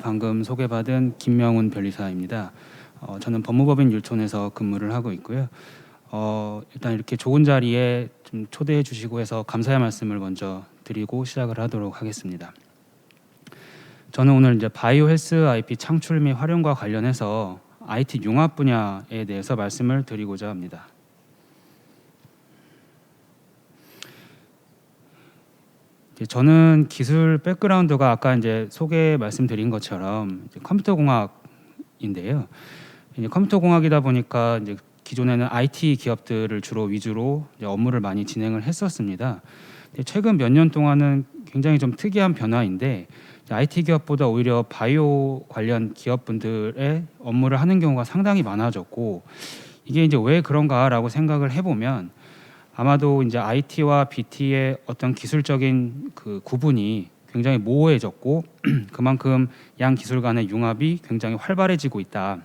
방금 소개받은 김명훈 변리사입니다. 저는 법무법인 율촌에서 근무를 하고 있고요. 일단 이렇게 좋은 자리에 좀 초대해 주시고 해서 감사의 말씀을 먼저 드리고 시작을 하도록 하겠습니다. 저는 오늘 이제 바이오 헬스 IP 창출 및 활용과 관련해서 IT 융합 분야에 대해서 말씀을 드리고자 합니다. 저는 기술 백그라운드가 아까 이제 소개 말씀드린 것처럼 이제 컴퓨터 공학인데요. 이제 컴퓨터 공학이다 보니까 이제 기존에는 IT 기업들을 주로 위주로 이제 업무를 많이 진행을 했었습니다. 최근 몇 년 동안은 굉장히 좀 특이한 변화인데 IT 기업보다 오히려 바이오 관련 기업분들의 업무를 하는 경우가 상당히 많아졌고, 이게 이제 왜 그런가라고 생각을 해보면 아마도 이제 IT와 BT의 어떤 기술적인 그 구분이 굉장히 모호해졌고 그만큼 양 기술 간의 융합이 굉장히 활발해지고 있다,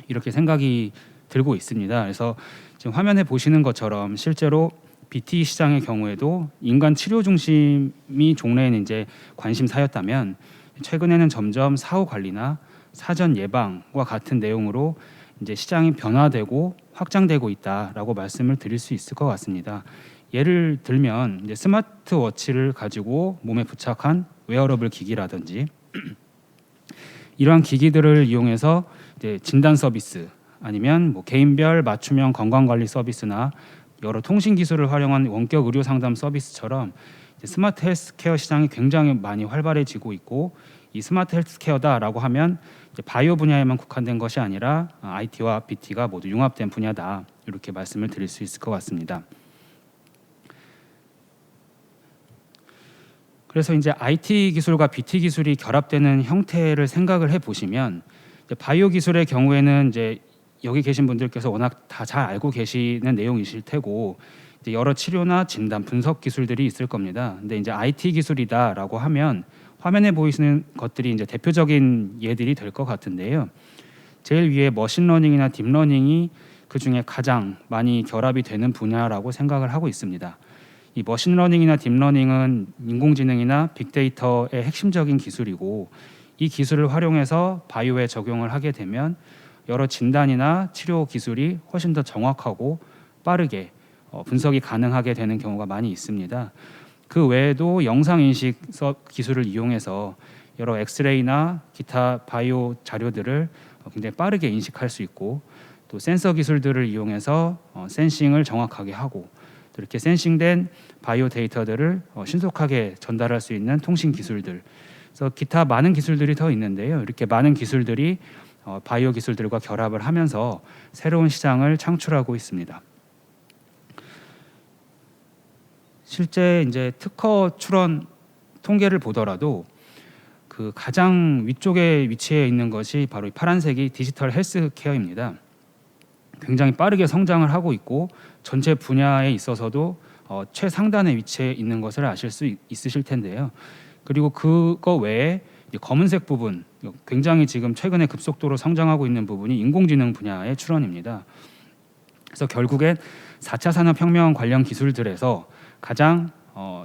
이렇게 생각이 들고 있습니다. 그래서 지금 화면에 보시는 것처럼 실제로 BT 시장의 경우에도 인간 치료 중심이 종래에는 이제 관심사였다면 최근에는 점점 사후 관리나 사전 예방과 같은 내용으로 이제 시장이 변화되고 확장되고 있다라고 말씀을 드릴 수 있을 것 같습니다. 예를 들면 이제 스마트워치를 가지고 몸에 부착한 웨어러블 기기라든지 이러한 기기들을 이용해서 이제 진단 서비스, 아니면 뭐 개인별 맞춤형 건강관리 서비스나 여러 통신 기술을 활용한 원격 의료 상담 서비스처럼 스마트 헬스케어 시장이 굉장히 많이 활발해지고 있고, 이 스마트 헬스케어다라고 하면 바이오 분야에만 국한된 것이 아니라 IT와 BT가 모두 융합된 분야다, 이렇게 말씀을 드릴 수 있을 것 같습니다. 그래서 이제 IT 기술과 BT 기술이 결합되는 형태를 생각을 해보시면 바이오 기술의 경우에는 이제 여기 계신 분들께서 워낙 다 잘 알고 계시는 내용이실 테고 이제 여러 치료나 진단 분석 기술들이 있을 겁니다. 근데 이제 IT 기술이다라고 하면 화면에 보이시는 것들이 이제 대표적인 예들이 될 것 같은데요. 제일 위에 머신러닝이나 딥러닝이 그 중에 가장 많이 결합이 되는 분야라고 생각을 하고 있습니다. 이 머신러닝이나 딥러닝은 인공지능이나 빅데이터의 핵심적인 기술이고, 이 기술을 활용해서 바이오에 적용을 하게 되면 여러 진단이나 치료 기술이 훨씬 더 정확하고 빠르게 분석이 가능하게 되는 경우가 많이 있습니다. 그 외에도 영상 인식 기술을 이용해서 여러 엑스레이나 기타 바이오 자료들을 굉장히 빠르게 인식할 수 있고, 또 센서 기술들을 이용해서 센싱을 정확하게 하고, 또 이렇게 센싱된 바이오 데이터들을 신속하게 전달할 수 있는 통신 기술들, 그래서 기타 많은 기술들이 더 있는데요. 이렇게 많은 기술들이 바이오 기술들과 결합을 하면서 새로운 시장을 창출하고 있습니다. 실제 이제 특허 출원 통계를 보더라도 그 가장 위쪽에 위치해 있는 것이 바로 이 파란색이 디지털 헬스케어입니다. 굉장히 빠르게 성장을 하고 있고 전체 분야에 있어서도 최상단에 위치해 있는 것을 아실 수 있으실 텐데요. 그리고 그거 외에 검은색 부분, 굉장히 지금 최근에 급속도로 성장하고 있는 부분이 인공지능 분야의 출원입니다. 그래서 결국엔 4차 산업혁명 관련 기술들에서 가장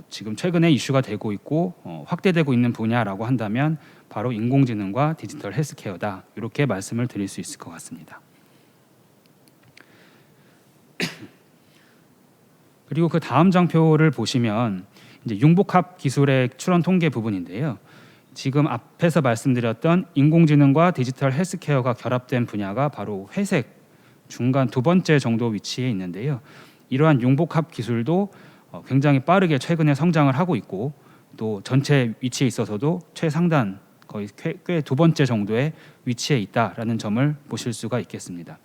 지금 최근에 이슈가 되고 있고 확대되고 있는 분야라고 한다면 바로 인공지능과 디지털 헬스케어다, 이렇게 말씀을 드릴 수 있을 것 같습니다. 그리고 그 다음 장표를 보시면 이제 융복합 기술의 출원 통계 부분인데요. 지금 앞에서 말씀드렸던 인공지능과 디지털 헬스케어가 결합된 분야가 바로 회색 중간 두 번째 정도 위치에 있는데요. 이러한 융복합 기술도 굉장히 빠르게 최근에 성장을 하고 있고, 또 전체 위치에 있어서도 최상단 거의 꽤 두 번째 정도의 위치에 있다라는 점을 보실 수가 있겠습니다.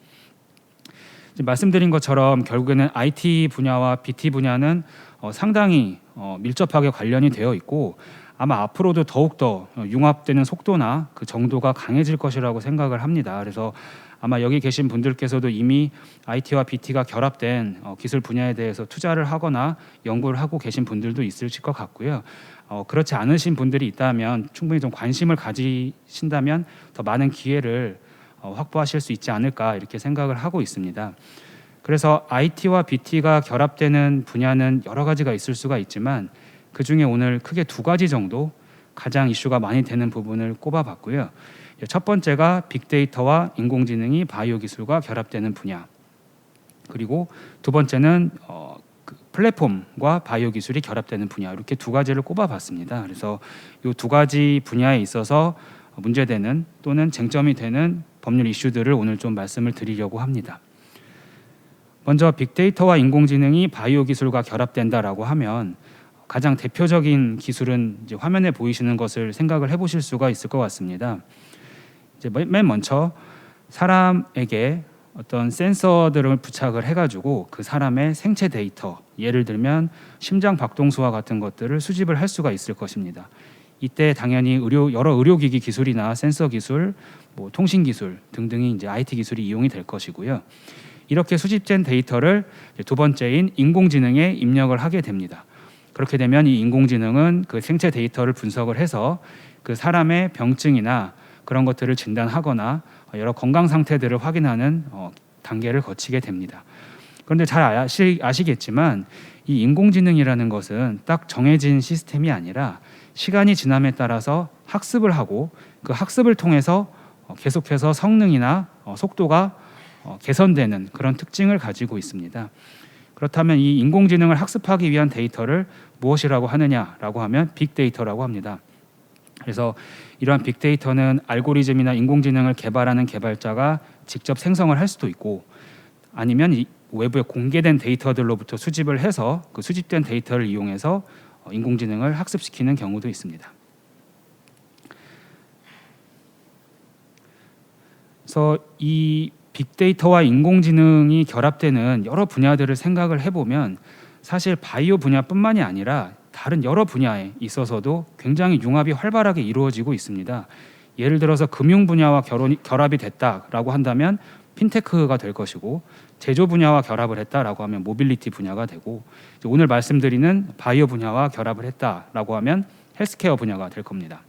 지금 말씀드린 것처럼 결국에는 IT 분야와 BT 분야는 상당히 밀접하게 관련이 되어 있고, 아마 앞으로도 더욱더 융합되는 속도나 그 정도가 강해질 것이라고 생각을 합니다. 그래서 아마 여기 계신 분들께서도 이미 IT와 BT가 결합된 기술 분야에 대해서 투자를 하거나 연구를 하고 계신 분들도 있으실 것 같고요. 그렇지 않으신 분들이 있다면 충분히 좀 관심을 가지신다면 더 많은 기회를 확보하실 수 있지 않을까, 이렇게 생각을 하고 있습니다. 그래서 IT와 BT가 결합되는 분야는 여러 가지가 있을 수가 있지만 그 중에 오늘 크게 두 가지 정도 가장 이슈가 많이 되는 부분을 꼽아봤고요. 첫 번째가 빅데이터와 인공지능이 바이오 기술과 결합되는 분야. 그리고 두 번째는 그 플랫폼과 바이오 기술이 결합되는 분야, 이렇게 두 가지를 꼽아봤습니다. 그래서 이 두 가지 분야에 있어서 문제되는 또는 쟁점이 되는 법률 이슈들을 오늘 좀 말씀을 드리려고 합니다. 먼저 빅데이터와 인공지능이 바이오 기술과 결합된다라고 하면 가장 대표적인 기술은 이제 화면에 보이시는 것을 생각을 해보실 수가 있을 것 같습니다. 이제 맨 먼저 사람에게 어떤 센서들을 부착을 해가지고 그 사람의 생체 데이터, 예를 들면 심장 박동수와 같은 것들을 수집을 할 수가 있을 것입니다. 이때 당연히 여러 의료기기 기술이나 센서 기술, 뭐 통신 기술 등등이 이제 IT 기술이 이용이 될 것이고요. 이렇게 수집된 데이터를 두 번째인 인공지능에 입력을 하게 됩니다. 그렇게 되면 이 인공지능은 그 생체 데이터를 분석을 해서 그 사람의 병증이나 그런 것들을 진단하거나 여러 건강 상태들을 확인하는 단계를 거치게 됩니다. 그런데 잘 아시겠지만 이 인공지능이라는 것은 딱 정해진 시스템이 아니라 시간이 지남에 따라서 학습을 하고 그 학습을 통해서 계속해서 성능이나 속도가 개선되는 그런 특징을 가지고 있습니다. 그렇다면 이 인공지능을 학습하기 위한 데이터를 무엇이라고 하느냐라고 하면 빅데이터라고 합니다. 그래서 이러한 빅데이터는 알고리즘이나 인공지능을 개발하는 개발자가 직접 생성을 할 수도 있고 아니면 이 외부에 공개된 데이터들로부터 수집을 해서 그 수집된 데이터를 이용해서 인공지능을 학습시키는 경우도 있습니다. 그래서 이 빅데이터와 인공지능이 결합되는 여러 분야들을 생각을 해보면 사실 바이오 분야뿐만이 아니라 다른 여러 분야에 있어서도 굉장히 융합이 활발하게 이루어지고 있습니다. 예를 들어서 금융 분야와 결합이 됐다라고 한다면 핀테크가 될 것이고, 제조 분야와 결합을 했다라고 하면 모빌리티 분야가 되고, 오늘 말씀드리는 바이오 분야와 결합을 했다라고 하면 헬스케어 분야가 될 겁니다.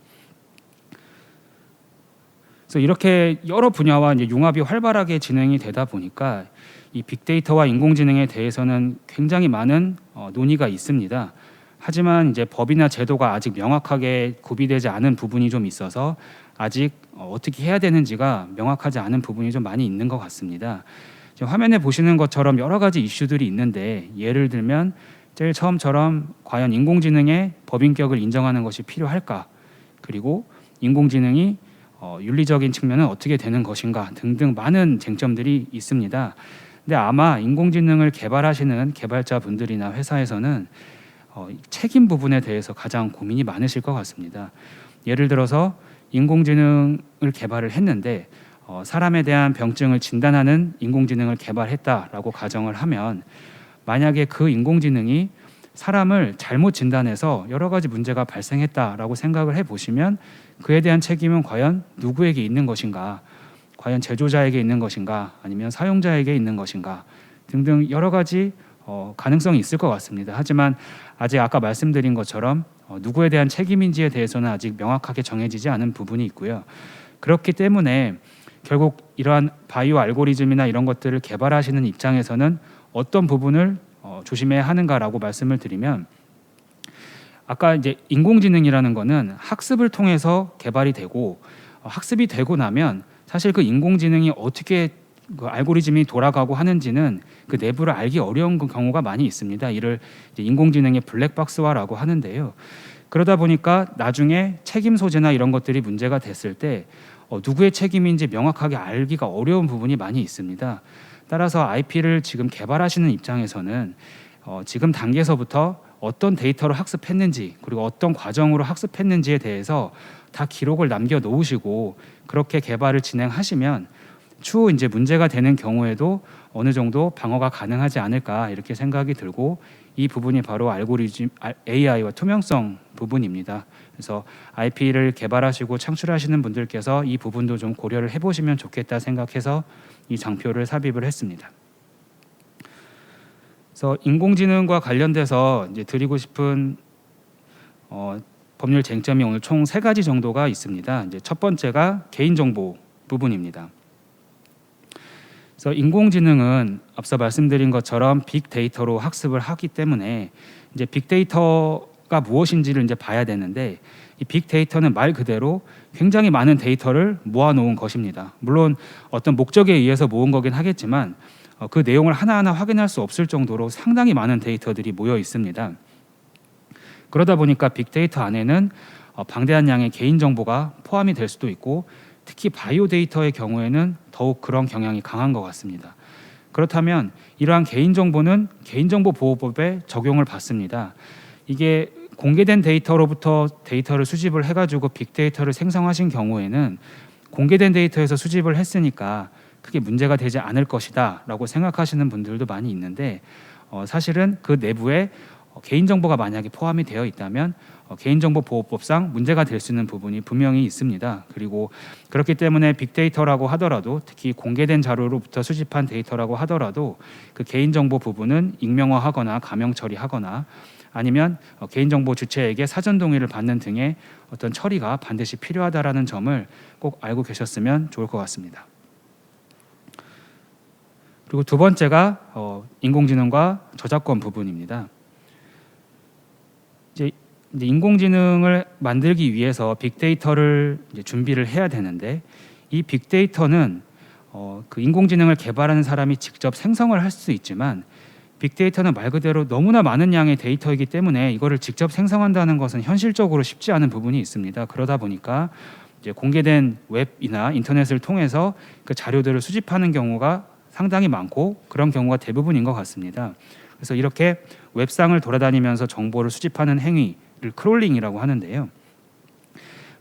그래서 이렇게 여러 분야와 이제 융합이 활발하게 진행이 되다 보니까 이 빅데이터와 인공지능에 대해서는 굉장히 많은 논의가 있습니다. 하지만 이제 법이나 제도가 아직 명확하게 구비되지 않은 부분이 좀 있어서 아직 어떻게 해야 되는지가 명확하지 않은 부분이 좀 많이 있는 것 같습니다. 지금 화면에 보시는 것처럼 여러 가지 이슈들이 있는데, 예를 들면 제일 처음처럼 과연 인공지능의 법인격을 인정하는 것이 필요할까? 그리고 인공지능이 윤리적인 측면은 어떻게 되는 것인가 등등 많은 쟁점들이 있습니다. 근데 아마 인공지능을 개발하시는 개발자분들이나 회사에서는 책임 부분에 대해서 가장 고민이 많으실 것 같습니다. 예를 들어서 인공지능을 개발을 했는데 사람에 대한 병증을 진단하는 인공지능을 개발했다라고 가정을 하면, 만약에 그 인공지능이 사람을 잘못 진단해서 여러 가지 문제가 발생했다라고 생각을 해보시면 그에 대한 책임은 과연 누구에게 있는 것인가? 과연 제조자에게 있는 것인가? 아니면 사용자에게 있는 것인가? 등등 여러 가지 가능성이 있을 것 같습니다. 하지만 아직 아까 말씀드린 것처럼 누구에 대한 책임인지에 대해서는 아직 명확하게 정해지지 않은 부분이 있고요. 그렇기 때문에 결국 이러한 바이오 알고리즘이나 이런 것들을 개발하시는 입장에서는 어떤 부분을 조심해야 하는가라고 말씀을 드리면, 아까 이제 인공지능이라는 거는 학습을 통해서 개발이 되고, 학습이 되고 나면 사실 그 인공지능이 어떻게 그 알고리즘이 돌아가고 하는지는 그 내부를 알기 어려운 경우가 많이 있습니다. 이를 이제 인공지능의 블랙박스화라고 하는데요. 그러다 보니까 나중에 책임 소재나 이런 것들이 문제가 됐을 때 누구의 책임인지 명확하게 알기가 어려운 부분이 많이 있습니다. 따라서 IP를 지금 개발하시는 입장에서는 지금 단계에서부터 어떤 데이터를 학습했는지, 그리고 어떤 과정으로 학습했는지에 대해서 다 기록을 남겨 놓으시고 그렇게 개발을 진행하시면 추후 이제 문제가 되는 경우에도 어느 정도 방어가 가능하지 않을까, 이렇게 생각이 들고, 이 부분이 바로 알고리즘 AI와 투명성 부분입니다. 그래서 IP를 개발하시고 창출하시는 분들께서 이 부분도 좀 고려를 해보시면 좋겠다 생각해서 이 장표를 삽입을 했습니다. 그래서 인공지능과 관련돼서 이제 드리고 싶은 법률 쟁점이 오늘 총 3가지 정도가 있습니다. 이제 첫 번째가 개인정보 부분입니다. 그래서 인공지능은 앞서 말씀드린 것처럼 빅데이터로 학습을 하기 때문에 이제 빅데이터 데이터가 무엇인지를 이제 봐야 되는데, 이 빅데이터는 말 그대로 굉장히 많은 데이터를 모아놓은 것입니다. 물론 어떤 목적에 의해서 모은 거긴 하겠지만 그 내용을 하나하나 확인할 수 없을 정도로 상당히 많은 데이터들이 모여 있습니다. 그러다 보니까 빅데이터 안에는 방대한 양의 개인정보가 포함이 될 수도 있고, 특히 바이오 데이터의 경우에는 더욱 그런 경향이 강한 것 같습니다. 그렇다면 이러한 개인정보는 개인정보보호법에 적용을 받습니다. 이게 공개된 데이터로부터 데이터를 수집을 해가지고 빅데이터를 생성하신 경우에는 공개된 데이터에서 수집을 했으니까 크게 문제가 되지 않을 것이다 라고 생각하시는 분들도 많이 있는데, 사실은 그 내부에 개인정보가 만약에 포함이 되어 있다면 개인정보보호법상 문제가 될 수 있는 부분이 분명히 있습니다. 그리고 그렇기 때문에 빅데이터라고 하더라도, 특히 공개된 자료로부터 수집한 데이터라고 하더라도 그 개인정보 부분은 익명화하거나 가명 처리하거나 아니면 개인정보 주체에게 사전 동의를 받는 등의 어떤 처리가 반드시 필요하다라는 점을 꼭 알고 계셨으면 좋을 것 같습니다. 그리고 두 번째가 인공지능과 저작권 부분입니다. 이제 인공지능을 만들기 위해서 빅데이터를 이제 준비를 해야 되는데, 이 빅데이터는 그 인공지능을 개발하는 사람이 직접 생성을 할 수 있지만, 빅데이터는 말 그대로 너무나 많은 양의 데이터이기 때문에 이거를 직접 생성한다는 것은 현실적으로 쉽지 않은 부분이 있습니다. 그러다 보니까 이제 공개된 웹이나 인터넷을 통해서 그 자료들을 수집하는 경우가 상당히 많고, 그런 경우가 대부분인 것 같습니다. 그래서 이렇게 웹상을 돌아다니면서 정보를 수집하는 행위를 크롤링이라고 하는데요.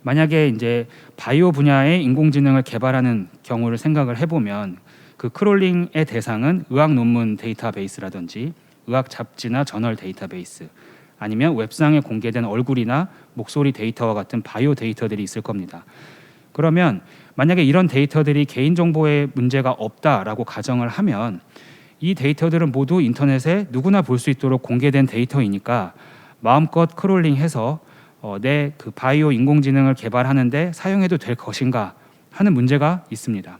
만약에 이제 바이오 분야의 인공지능을 개발하는 경우를 생각을 해보면, 그 크롤링의 대상은 의학 논문 데이터베이스라든지 의학 잡지나 저널 데이터베이스, 아니면 웹상에 공개된 얼굴이나 목소리 데이터와 같은 바이오 데이터들이 있을 겁니다. 그러면 만약에 이런 데이터들이 개인정보에 문제가 없다라고 가정을 하면, 이 데이터들은 모두 인터넷에 누구나 볼 수 있도록 공개된 데이터이니까 마음껏 크롤링해서 내 그 바이오 인공지능을 개발하는데 사용해도 될 것인가 하는 문제가 있습니다.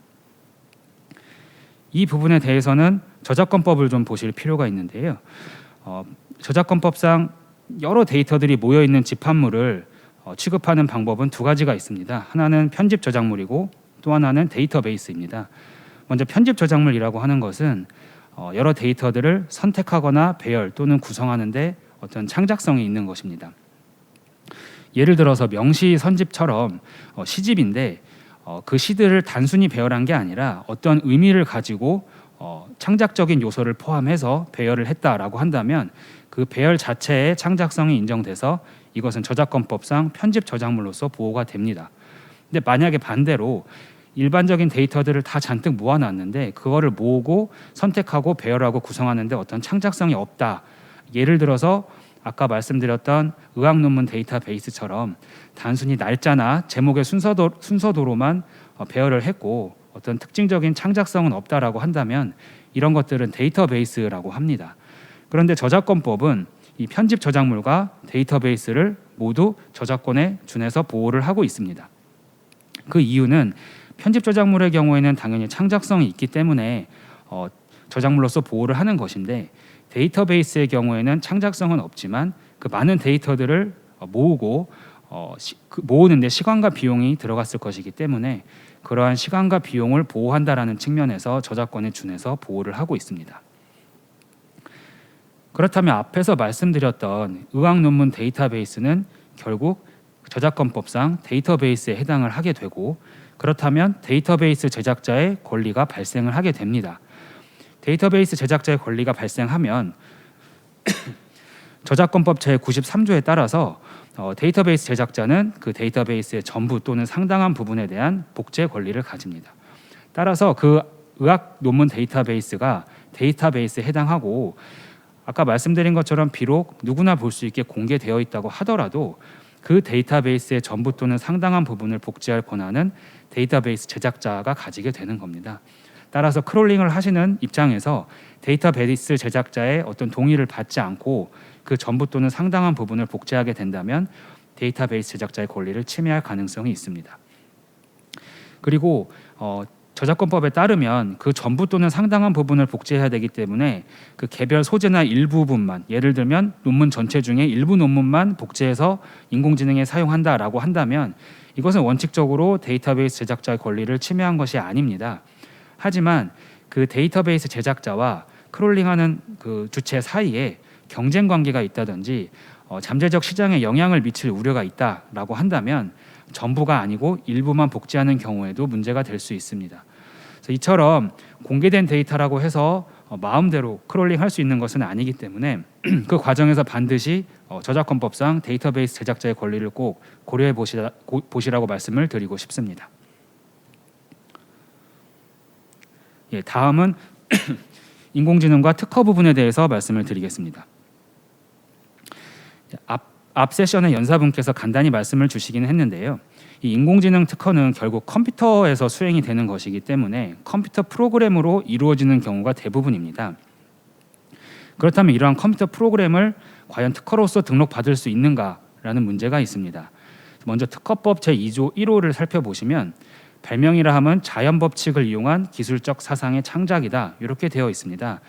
이 부분에 대해서는 저작권법을 좀 보실 필요가 있는데요. 저작권법상 여러 데이터들이 모여 있는 집합물을 취급하는 방법은 두 가지가 있습니다. 하나는 편집 저작물이고 또 하나는 데이터베이스입니다. 먼저 편집 저작물이라고 하는 것은 여러 데이터들을 선택하거나 배열 또는 구성하는데 어떤 창작성이 있는 것입니다. 예를 들어서 명시 선집처럼 시집인데 그 시들을 단순히 배열한 게 아니라 어떤 의미를 가지고 창작적인 요소를 포함해서 배열을 했다라고 한다면 그 배열 자체의 창작성이 인정돼서 이것은 저작권법상 편집 저작물로서 보호가 됩니다. 근데 만약에 반대로 일반적인 데이터들을 다 잔뜩 모아놨는데 그거를 모으고 선택하고 배열하고 구성하는데 어떤 창작성이 없다. 예를 들어서 아까 말씀드렸던 의학 논문 데이터베이스처럼 단순히 날짜나 제목의 순서도로만 배열을 했고 어떤 특징적인 창작성은 없다라고 한다면 이런 것들은 데이터베이스라고 합니다. 그런데 저작권법은 이 편집 저작물과 데이터베이스를 모두 저작권에 준해서 보호를 하고 있습니다. 그 이유는 편집 저작물의 경우에는 당연히 창작성이 있기 때문에 저작물로서 보호를 하는 것인데, 데이터베이스의 경우에는 창작성은 없지만 그 많은 데이터들을 모으고 모으는데 시간과 비용이 들어갔을 것이기 때문에 그러한 시간과 비용을 보호한다라는 측면에서 저작권에 준해서 보호를 하고 있습니다. 그렇다면 앞에서 말씀드렸던 의학 논문 데이터베이스는 결국 저작권법상 데이터베이스에 해당을 하게 되고, 그렇다면 데이터베이스 제작자의 권리가 발생을 하게 됩니다. 데이터베이스 제작자의 권리가 발생하면 저작권법 제93조에 따라서 데이터베이스 제작자는 그 데이터베이스의 전부 또는 상당한 부분에 대한 복제 권리를 가집니다. 따라서 그 의학 논문 데이터베이스가 데이터베이스에 해당하고, 아까 말씀드린 것처럼 비록 누구나 볼 수 있게 공개되어 있다고 하더라도 그 데이터베이스의 전부 또는 상당한 부분을 복제할 권한은 데이터베이스 제작자가 가지게 되는 겁니다. 따라서 크롤링을 하시는 입장에서 데이터베이스 제작자의 어떤 동의를 받지 않고 그 전부 또는 상당한 부분을 복제하게 된다면 데이터베이스 제작자의 권리를 침해할 가능성이 있습니다. 그리고 저작권법에 따르면 그 전부 또는 상당한 부분을 복제해야 되기 때문에 그 개별 소재나 일부분만, 예를 들면 논문 전체 중에 일부 논문만 복제해서 인공지능에 사용한다라고 한다면 이것은 원칙적으로 데이터베이스 제작자의 권리를 침해한 것이 아닙니다. 하지만 그 데이터베이스 제작자와 크롤링하는 그 주체 사이에 경쟁 관계가 있다든지 잠재적 시장에 영향을 미칠 우려가 있다라고 한다면 전부가 아니고 일부만 복제하는 경우에도 문제가 될 수 있습니다. 그래서 이처럼 공개된 데이터라고 해서 마음대로 크롤링할 수 있는 것은 아니기 때문에 그 과정에서 반드시 저작권법상 데이터베이스 제작자의 권리를 꼭 고려해 보시라고 말씀을 드리고 싶습니다. 예, 다음은 인공지능과 특허 부분에 대해서 말씀을 드리겠습니다. 앞 세션에 연사분께서 간단히 말씀을 주시기는 했는데요. 이 인공지능 특허는 결국 컴퓨터에서 수행이 되는 것이기 때문에 컴퓨터 프로그램으로 이루어지는 경우가 대부분입니다. 그렇다면 이러한 컴퓨터 프로그램을 과연 특허로서 등록받을 수 있는가라는 문제가 있습니다. 먼저 특허법 제2조 1호를 살펴보시면 발명이라 함은 자연 법칙을 이용한 기술적 사상의 창작이다 이렇게 되어 있습니다.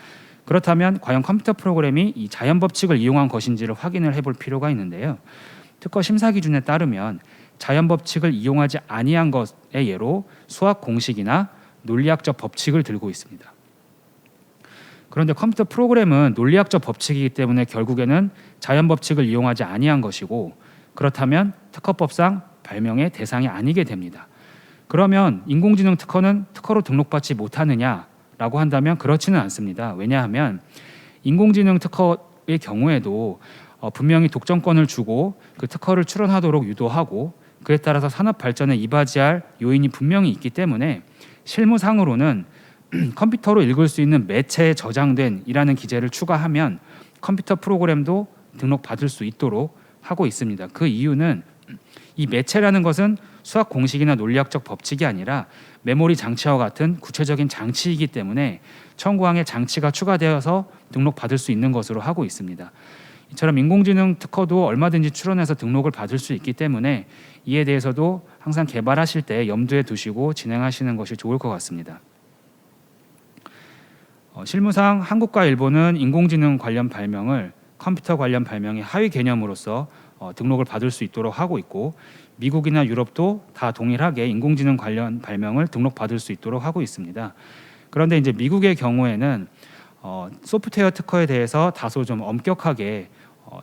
그렇다면 과연 컴퓨터 프로그램이 이 자연 법칙을 이용한 것인지를 확인을 해볼 필요가 있는데요. 특허 심사 기준에 따르면 자연 법칙을 이용하지 아니한 것의 예로 수학 공식이나 논리학적 법칙을 들고 있습니다. 그런데 컴퓨터 프로그램은 논리학적 법칙이기 때문에 결국에는 자연 법칙을 이용하지 아니한 것이고 그렇다면 특허법상 발명의 대상이 아니게 됩니다. 그러면 인공지능 특허는 특허로 등록받지 못하느냐라고 한다면 그렇지는 않습니다. 왜냐하면 인공지능 특허의 경우에도 분명히 독점권을 주고 그 특허를 출원하도록 유도하고 그에 따라서 산업 발전에 이바지할 요인이 분명히 있기 때문에 실무상으로는 컴퓨터로 읽을 수 있는 매체에 저장된 이라는 기재를 추가하면 컴퓨터 프로그램도 등록받을 수 있도록 하고 있습니다. 그 이유는 이 매체라는 것은 수학 공식이나 논리학적 법칙이 아니라 메모리 장치와 같은 구체적인 장치이기 때문에 청구항에 장치가 추가되어서 등록받을 수 있는 것으로 하고 있습니다. 이처럼 인공지능 특허도 얼마든지 출원해서 등록을 받을 수 있기 때문에 이에 대해서도 항상 개발하실 때 염두에 두시고 진행하시는 것이 좋을 것 같습니다. 실무상 한국과 일본은 인공지능 관련 발명을 컴퓨터 관련 발명의 하위 개념으로서 등록을 받을 수 있도록 하고 있고 미국이나 유럽도 다 동일하게 인공지능 관련 발명을 등록받을 수 있도록 하고 있습니다. 그런데 이제 미국의 경우에는 소프트웨어 특허에 대해서 다소 좀 엄격하게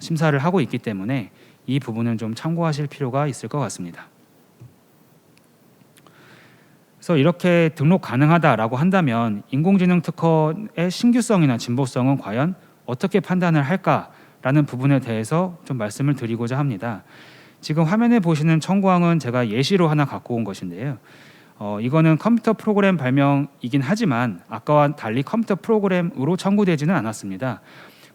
심사를 하고 있기 때문에 이 부분은 좀 참고하실 필요가 있을 것 같습니다. 그래서 이렇게 등록 가능하다라고 한다면 인공지능 특허의 신규성이나 진보성은 과연 어떻게 판단을 할까라는 부분에 대해서 좀 말씀을 드리고자 합니다. 지금 화면에 보시는 청구항은 제가 예시로 하나 갖고 온 것인데요. 이거는 컴퓨터 프로그램 발명이긴 하지만 아까와 달리 컴퓨터 프로그램으로 청구되지는 않았습니다.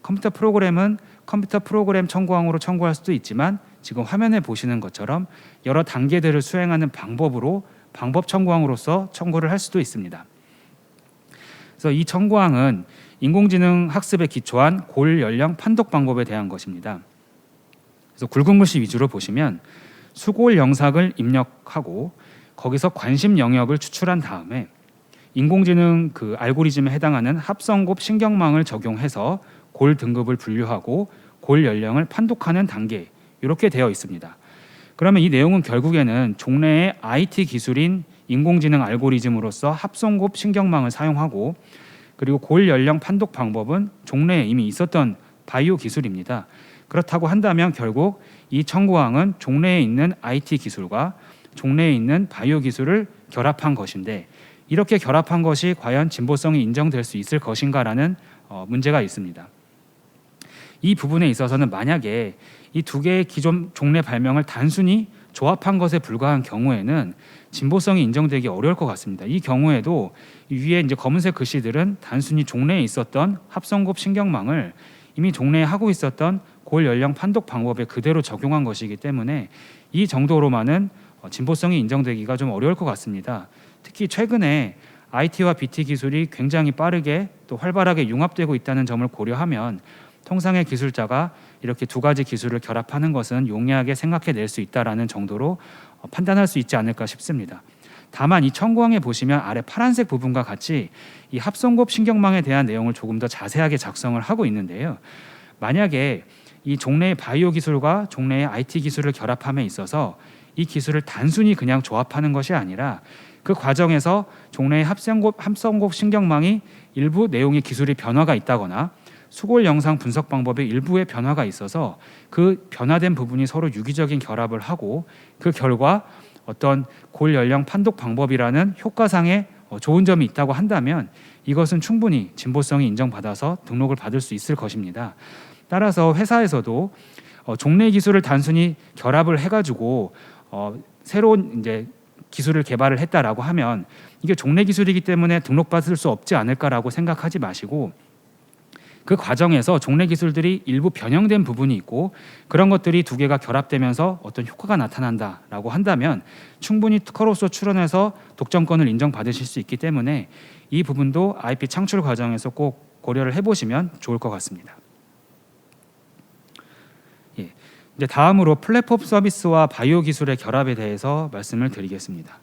컴퓨터 프로그램은 컴퓨터 프로그램 청구항으로 청구할 수도 있지만 지금 화면에 보시는 것처럼 여러 단계들을 수행하는 방법으로 방법 청구항으로서 청구를 할 수도 있습니다. 그래서 이 청구항은 인공지능 학습에 기초한 골 연령 판독 방법에 대한 것입니다. 그래서 굵은 글씨 위주로 보시면 수골 영상을 입력하고 거기서 관심 영역을 추출한 다음에 인공지능 그 알고리즘에 해당하는 합성곱 신경망을 적용해서 골 등급을 분류하고 골 연령을 판독하는 단계 이렇게 되어 있습니다. 그러면 이 내용은 결국에는 종래의 IT 기술인 인공지능 알고리즘으로서 합성곱 신경망을 사용하고 그리고 골 연령 판독 방법은 종래에 이미 있었던 바이오 기술입니다. 그렇다고 한다면 결국 이 청구항은 종래에 있는 IT 기술과 종래에 있는 바이오 기술을 결합한 것인데 이렇게 결합한 것이 과연 진보성이 인정될 수 있을 것인가라는 문제가 있습니다. 이 부분에 있어서는 만약에 이 두 개의 기존 종래 발명을 단순히 조합한 것에 불과한 경우에는 진보성이 인정되기 어려울 것 같습니다. 이 경우에도 위에 이제 검은색 글씨들은 단순히 종래에 있었던 합성곱 신경망을 이미 종래에 하고 있었던 골 연령 판독 방법에 그대로 적용한 것이기 때문에 이 정도로만은 진보성이 인정되기가 좀 어려울 것 같습니다. 특히 최근에 IT와 BT 기술이 굉장히 빠르게 또 활발하게 융합되고 있다는 점을 고려하면 통상의 기술자가 이렇게 두 가지 기술을 결합하는 것은 용이하게 생각해낼 수 있다라는 정도로 판단할 수 있지 않을까 싶습니다. 다만 이 청구항에 보시면 아래 파란색 부분과 같이 이 합성곱 신경망에 대한 내용을 조금 더 자세하게 작성을 하고 있는데요. 만약에 이 종래의 바이오 기술과 종래의 IT 기술을 결합함에 있어서 이 기술을 단순히 그냥 조합하는 것이 아니라 그 과정에서 종래의 합성곱 신경망이 일부 내용의 기술이 변화가 있다거나 수골 영상 분석 방법의 일부의 변화가 있어서 그 변화된 부분이 서로 유기적인 결합을 하고 그 결과 어떤 골 연령 판독 방법이라는 효과상의 좋은 점이 있다고 한다면 이것은 충분히 진보성이 인정받아서 등록을 받을 수 있을 것입니다. 따라서 회사에서도 종래 기술을 단순히 결합을 해가지고 새로운 이제 기술을 개발을 했다라고 하면 이게 종래 기술이기 때문에 등록받을 수 없지 않을까라고 생각하지 마시고 그 과정에서 종래 기술들이 일부 변형된 부분이 있고 그런 것들이 두 개가 결합되면서 어떤 효과가 나타난다라고 한다면 충분히 특허로서 출원해서 독점권을 인정받으실 수 있기 때문에 이 부분도 IP 창출 과정에서 꼭 고려를 해보시면 좋을 것 같습니다. 이제 다음으로 플랫폼 서비스와 바이오 기술의 결합에 대해서 말씀을 드리겠습니다.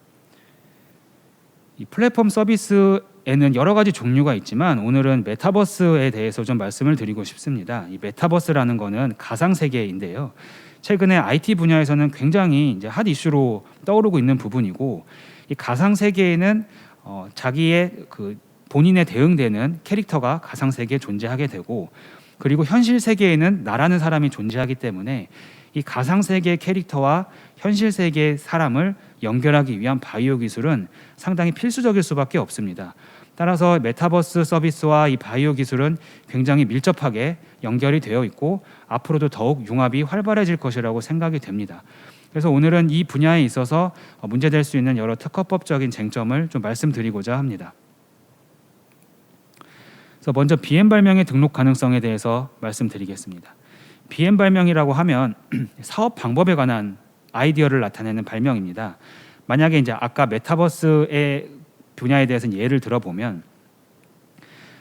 이 플랫폼 서비스에는 여러 가지 종류가 있지만 오늘은 메타버스에 대해서 좀 말씀을 드리고 싶습니다. 이 메타버스라는 거는 가상 세계인데요. 최근에 IT 분야에서는 굉장히 이제 핫 이슈로 떠오르고 있는 부분이고 이 가상 세계에는 자기의 그 본인에 대응되는 캐릭터가 가상 세계에 존재하게 되고 그리고 현실 세계에는 나라는 사람이 존재하기 때문에 이 가상 세계의 캐릭터와 현실 세계의 사람을 연결하기 위한 바이오 기술은 상당히 필수적일 수밖에 없습니다. 따라서 메타버스 서비스와 이 바이오 기술은 굉장히 밀접하게 연결이 되어 있고 앞으로도 더욱 융합이 활발해질 것이라고 생각이 됩니다. 그래서 오늘은 이 분야에 있어서 문제될 수 있는 여러 특허법적인 쟁점을 좀 말씀드리고자 합니다. 그래서 먼저 BM 발명의 등록 가능성에 대해서 말씀드리겠습니다. BM 발명이라고 하면 사업 방법에 관한 아이디어를 나타내는 발명입니다. 만약에 이제 아까 메타버스의 분야에 대해서 예를 들어보면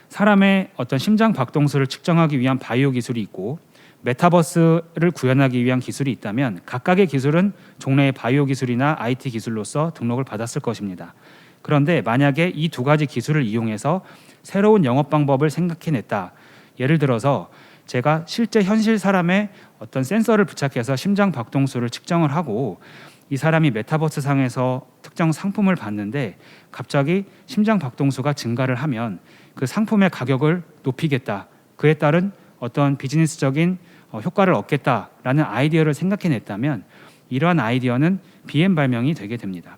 사람의 어떤 심장 박동수를 측정하기 위한 바이오 기술이 있고 메타버스를 구현하기 위한 기술이 있다면 각각의 기술은 종래의 바이오 기술이나 IT 기술로서 등록을 받았을 것입니다. 그런데 만약에 이 두 가지 기술을 이용해서 새로운 영업 방법을 생각해냈다. 예를 들어서 제가 실제 현실 사람의 어떤 센서를 부착해서 심장 박동수를 측정을 하고 이 사람이 메타버스 상에서 특정 상품을 봤는데 갑자기 심장 박동수가 증가를 하면 그 상품의 가격을 높이겠다. 그에 따른 어떤 비즈니스적인 효과를 얻겠다라는 아이디어를 생각해냈다면 이러한 아이디어는 BM 발명이 되게 됩니다.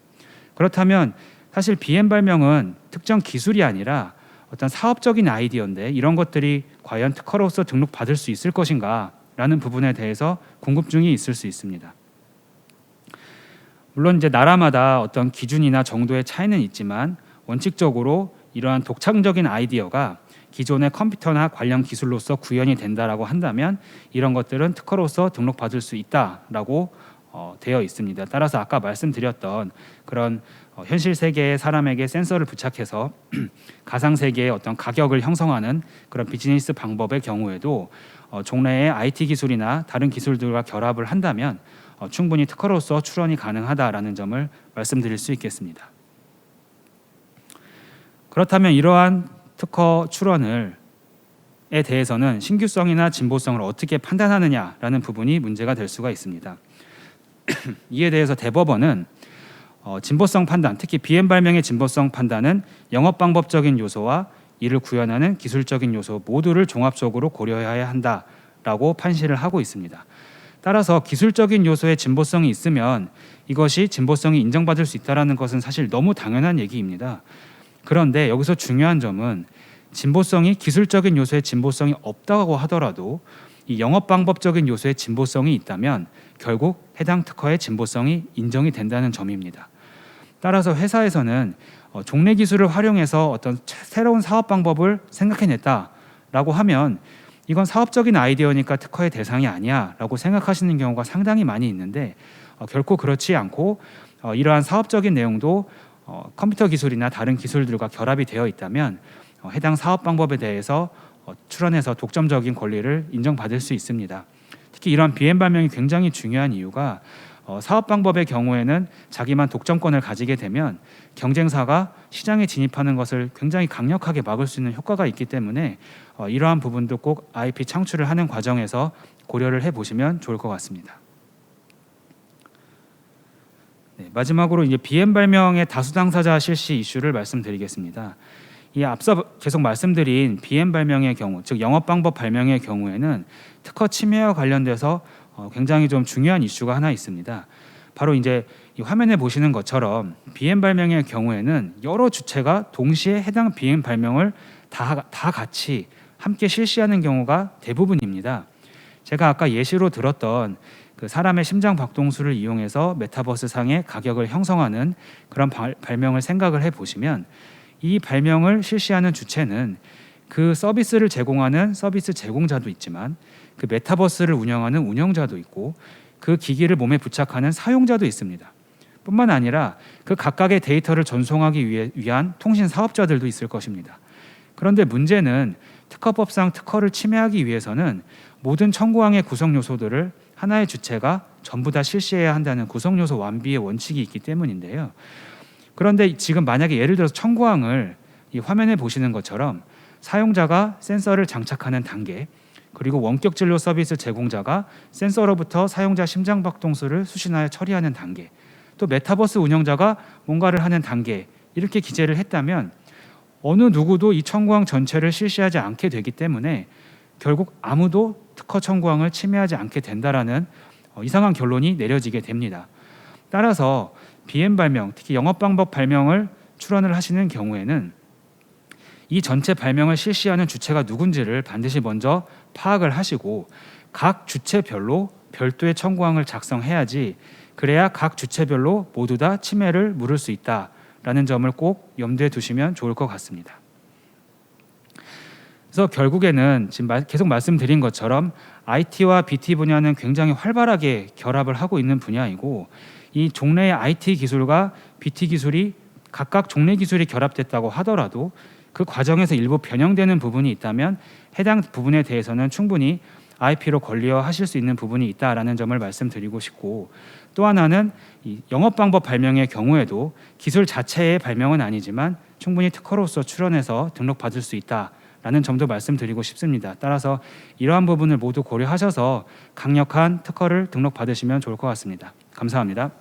그렇다면 사실 BM 발명은 특정 기술이 아니라 어떤 사업적인 아이디어인데 이런 것들이 과연 특허로서 등록받을 수 있을 것인가 라는 부분에 대해서 궁금증이 있을 수 있습니다. 물론 이제 나라마다 어떤 기준이나 정도의 차이는 있지만 원칙적으로 이러한 독창적인 아이디어가 기존의 컴퓨터나 관련 기술로서 구현이 된다라고 한다면 이런 것들은 특허로서 등록받을 수 있다라고 되어 있습니다. 따라서 아까 말씀드렸던 그런 현실 세계의 사람에게 센서를 부착해서 가상 세계의 어떤 가격을 형성하는 그런 비즈니스 방법의 경우에도 종래의 IT 기술이나 다른 기술들과 결합을 한다면 충분히 특허로서 출원이 가능하다라는 점을 말씀드릴 수 있겠습니다. 그렇다면 이러한 특허 출원에 대해서는 신규성이나 진보성을 어떻게 판단하느냐라는 부분이 문제가 될 수가 있습니다. 이에 대해서 대법원은 진보성 판단, 특히 BM 발명의 진보성 판단은 영업 방법적인 요소와 이를 구현하는 기술적인 요소 모두를 종합적으로 고려해야 한다라고 판시를 하고 있습니다. 따라서 기술적인 요소의 진보성이 있으면 이것이 진보성이 인정받을 수 있다는 것은 사실 너무 당연한 얘기입니다. 그런데 여기서 중요한 점은 진보성이 기술적인 요소의 진보성이 없다고 하더라도 이 영업 방법적인 요소의 진보성이 있다면 결국 해당 특허의 진보성이 인정이 된다는 점입니다. 따라서 회사에서는 종래 기술을 활용해서 어떤 새로운 사업 방법을 생각해냈다라고 하면 이건 사업적인 아이디어니까 특허의 대상이 아니야라고 생각하시는 경우가 상당히 많이 있는데 결코 그렇지 않고 이러한 사업적인 내용도 컴퓨터 기술이나 다른 기술들과 결합이 되어 있다면 해당 사업 방법에 대해서 출원해서 독점적인 권리를 인정받을 수 있습니다. 특히 이러한 BM 발명이 굉장히 중요한 이유가 사업 방법의 경우에는 자기만 독점권을 가지게 되면 경쟁사가 시장에 진입하는 것을 굉장히 강력하게 막을 수 있는 효과가 있기 때문에 이러한 부분도 꼭 IP 창출을 하는 과정에서 고려를 해보시면 좋을 것 같습니다. 네, 마지막으로 이제 BM 발명의 다수 당사자 실시 이슈를 말씀드리겠습니다. 이 앞서 계속 말씀드린 BM 발명의 경우, 즉 영업 방법 발명의 경우에는 특허 침해와 관련돼서 굉장히 좀 중요한 이슈가 하나 있습니다. 바로 이제 이 화면에 보시는 것처럼 BM 발명의 경우에는 여러 주체가 동시에 해당 BM 발명을 다 같이 함께 실시하는 경우가 대부분입니다. 제가 아까 예시로 들었던 그 사람의 심장 박동수를 이용해서 메타버스 상의 가격을 형성하는 그런 발명을 생각을 해보시면 이 발명을 실시하는 주체는 그 서비스를 제공하는 서비스 제공자도 있지만 그 메타버스를 운영하는 운영자도 있고 그 기기를 몸에 부착하는 사용자도 있습니다. 뿐만 아니라 그 각각의 데이터를 전송하기 위한 통신 사업자들도 있을 것입니다. 그런데 문제는 특허법상 특허를 침해하기 위해서는 모든 청구항의 구성 요소들을 하나의 주체가 전부 다 실시해야 한다는 구성 요소 완비의 원칙이 있기 때문인데요. 그런데 지금 만약에 예를 들어서 청구항을 이 화면에 보시는 것처럼 사용자가 센서를 장착하는 단계, 그리고 원격 진료 서비스 제공자가 센서로부터 사용자 심장 박동수를 수신하여 처리하는 단계, 또 메타버스 운영자가 뭔가를 하는 단계, 이렇게 기재를 했다면 어느 누구도 이 청구항 전체를 실시하지 않게 되기 때문에 결국 아무도 특허 청구항을 침해하지 않게 된다라는 이상한 결론이 내려지게 됩니다. 따라서 BM 발명, 특히 영업 방법 발명을 출원을 하시는 경우에는 이 전체 발명을 실시하는 주체가 누군지를 반드시 먼저 파악을 하시고 각 주체별로 별도의 청구항을 작성해야지, 그래야 각 주체별로 모두 다 침해를 물을 수 있다라는 점을 꼭 염두에 두시면 좋을 것 같습니다. 그래서 결국에는 지금 계속 말씀드린 것처럼 IT와 BT 분야는 굉장히 활발하게 결합을 하고 있는 분야이고, 이 종래의 IT 기술과 BT 기술이 각각 종래 기술이 결합됐다고 하더라도 그 과정에서 일부 변형되는 부분이 있다면 해당 부분에 대해서는 충분히 IP로 권리화하실 수 있는 부분이 있다라는 점을 말씀드리고 싶고, 또 하나는 이 영업 방법 발명의 경우에도 기술 자체의 발명은 아니지만 충분히 특허로서 출원해서 등록받을 수 있다라는 점도 말씀드리고 싶습니다. 따라서 이러한 부분을 모두 고려하셔서 강력한 특허를 등록받으시면 좋을 것 같습니다. 감사합니다.